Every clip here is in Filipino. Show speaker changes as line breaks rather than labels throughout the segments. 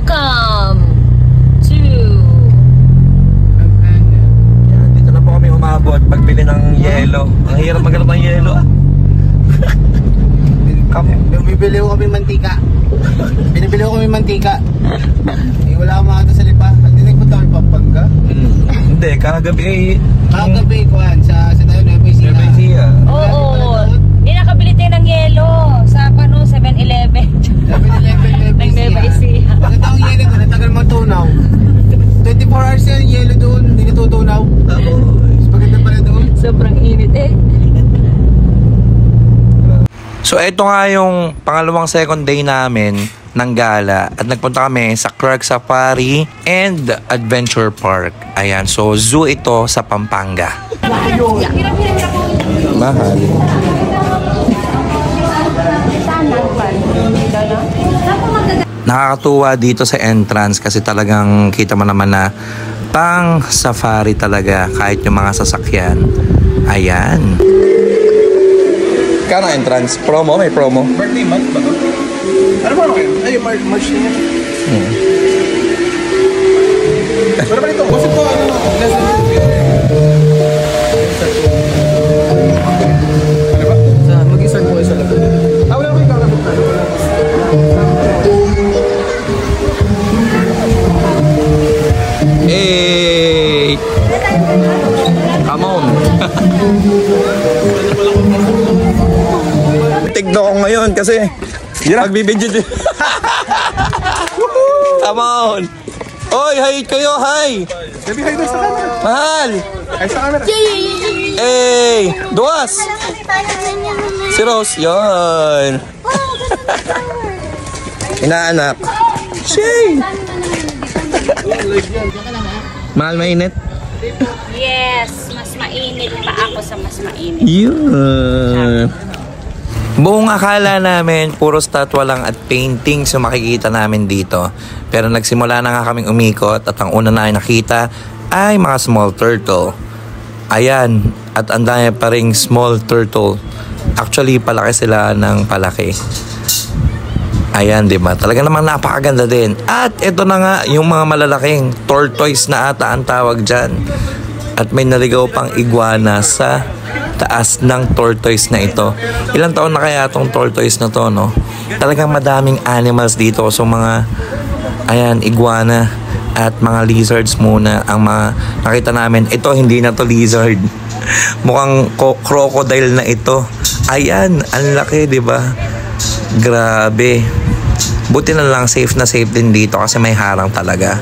Welcome to...
Yan, dito na po kami umabot pagbili ng yelo. Ang hirap maghanap ng yelo.
Bibili ko kami mantika. Binibili ko kami mantika. Eh, wala akong makata sa lipa. Hindi nagpunta kami Pampanga.
Hindi, kagabi.
Kagabi ko sa tayo na FAC.
Oo. Hindi nakabili tayo ng yelo sa 7-Eleven.
7-Eleven
Ng Nueva Ecija.
Bakit ang yelo doon? Ang tagal magtunaw. 24 hours yan yung yelo doon. Hindi natutunaw. Tapos maganda pala doon.
Sobrang init eh.
So ito nga yung pangalawang second day namin ng gala at nagpunta kami sa Clark Safari and Adventure Park. Ayan, so zoo ito sa Pampanga. Mahal. Nakakatuwa dito sa entrance kasi talagang kita mo naman na pang safari talaga kahit yung mga sasakyan. Ayan. Kano entrance? Promo? May promo?
Birthday month ba ito? Ano ba kayo? Ay, March na yan. Ano ba ito? Kasi po, ano ba? Mag-isang po isa lang. Wala ko yung kakabot tayo.
Hey! Come on! Tigno ko ngayon kasi magbibidyo din. Come on! Oy, hi kayo, hi!
Sabi hi sa camera.
Mahal!
Hi sa camera.
Hey! Duwas! Si Rose, yun! Inaanak. Shay! Mahal, mainit?
Yes, mas mainit pa ako sa mas mainit.
Yun! Buong akala namin, puro statwa lang at paintings yung makikita namin dito. Pero nagsimula na nga kaming umikot at ang una na nakita ay mga small turtle. Ayan, at ang dami pa ring small turtle. Actually, palaki sila ng palaki. Ayan, diba? Talaga namang napakaganda din. At ito na nga, yung mga malalaking tortoise na ata ang tawag dyan. At may naligaw pang iguana sa taas ng tortoise na ito. Ilang taon na kaya itong tortoise na to, no? Talagang madaming animals dito. So mga, ayan, iguana at mga lizards muna ang mga nakita namin. Ito, hindi na to lizard. Mukhang crocodile na ito. Ayan, ang laki, diba? Grabe. Buti na lang safe na safe din dito kasi may harang talaga.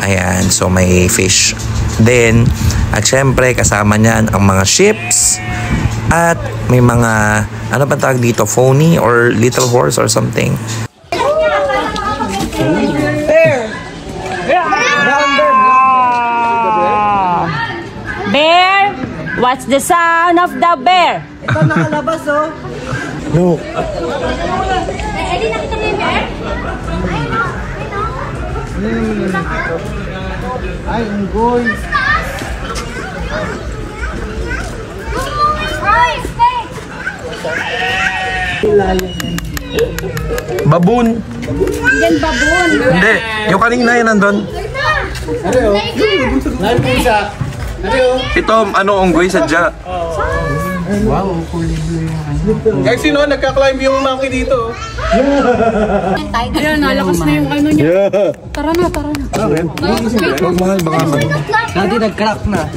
Ayan, so may fish din. At syempre, kasama niyan ang mga ships. At may mga, ano ba tawag dito? Phony or little horse or something.
Bear!
Bear? What's the sound of the bear?
Ito nakalabas, oh.
No.
Edi, nakita mo yung bear?
Ay, unggoy.
Baboon.
Yan baboon.
Hindi. Yung kanina yan nandun.
Ano yun? Ano yung isa? Ano yun?
Ito, ano, unggoy sadya.
Wow, guys, sino? Nagka-climb yung monkey dito.
Ayun, nalakas na yung ano niya. Tara na.
Mahal, baka
Dati nag-crack na.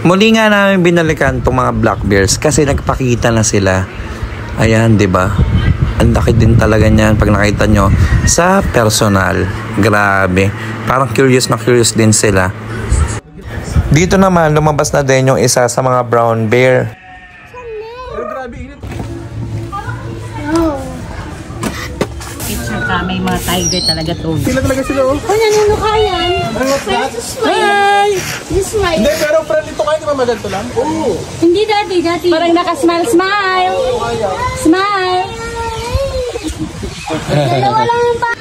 Muli nga namin binalikan itong mga black bears kasi nagpakita na sila. Ayan, di ba? Ang laki din talaga niyan pag nakita nyo sa personal. Grabe. Parang curious na curious din sila. Dito naman, lumabas na din yung isa sa mga brown bear.
May mga tiger talaga to.
Sila talaga sila, oh.
Oh, nanunukayan.
Hi!
You smile.
Hindi, pero friend ito kayo, di ba maganto lang? Oo.
Hindi, daddy.
Parang naka-smile. Smile!
Dalawa lang yung pa.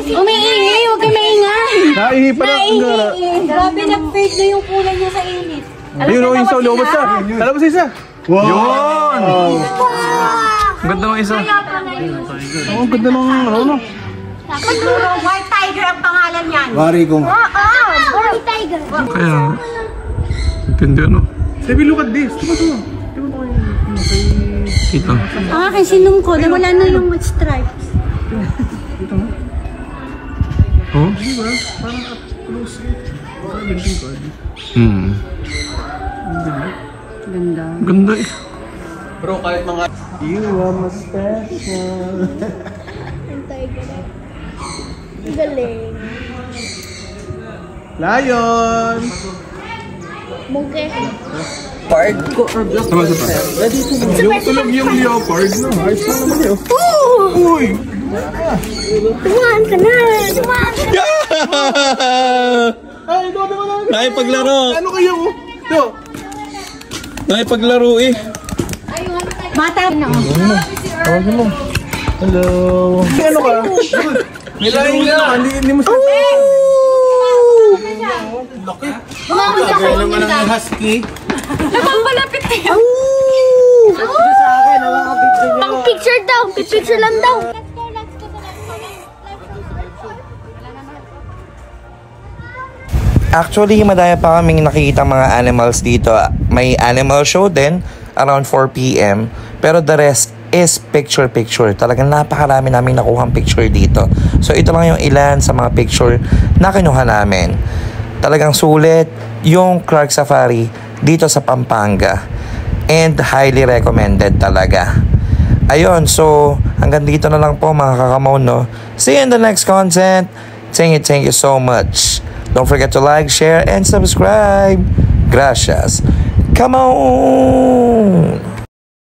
Umiingay! Huwag kayo maingay!
Naihipan na.
Grabe, nag-fade na yung kulay niya sa init.
Ayun, oh, yung sa lobos na. Alam mo sa isa?
Yun! Ang ganda ng isa.
Oh, ang ganda ng ano.
White Tiger ang pangalan yan.
Wari kong.
White tiger.
Kaya, hindi ano.
Sabi, look at this.
Ito.
Ang akin sinong ko, na wala na yung white stripes.
Oh?
Ganda.
Ganda eh.
Bro, kahit mga... You are my special.
Ang tiger. Galing.
Lion!
Mungke.
Yung tulog yung leopard, no? Ayos na naman yun. Uy!
Tumaan ka na. Tumaan ka na.
Ay, ito naman ako.
Nakipaglaro.
Ano kayo? Ito.
Nakipaglaro eh.
Bata na.
Tawagin mo. Hello. Ano ka? May laing na. Hindi mo sabi. Laki. Laki naman ang husky.
Napapalapit eh.
Pang picture daw. Picture lang daw.
Actually, madaya pa kaming nakikita mga animals dito. May animal show din around 4 p.m. Pero the rest is picture-picture. Talagang napakarami namin nakuhang picture dito. So ito lang yung ilan sa mga picture na kinuha namin. Talagang sulit yung Clark Safari dito sa Pampanga. And highly recommended talaga. Ayun, so hanggang dito na lang po mga kakamaw, no? See you in the next content. Thank you so much. Don't forget to like, share, and subscribe. Gracias. Come on!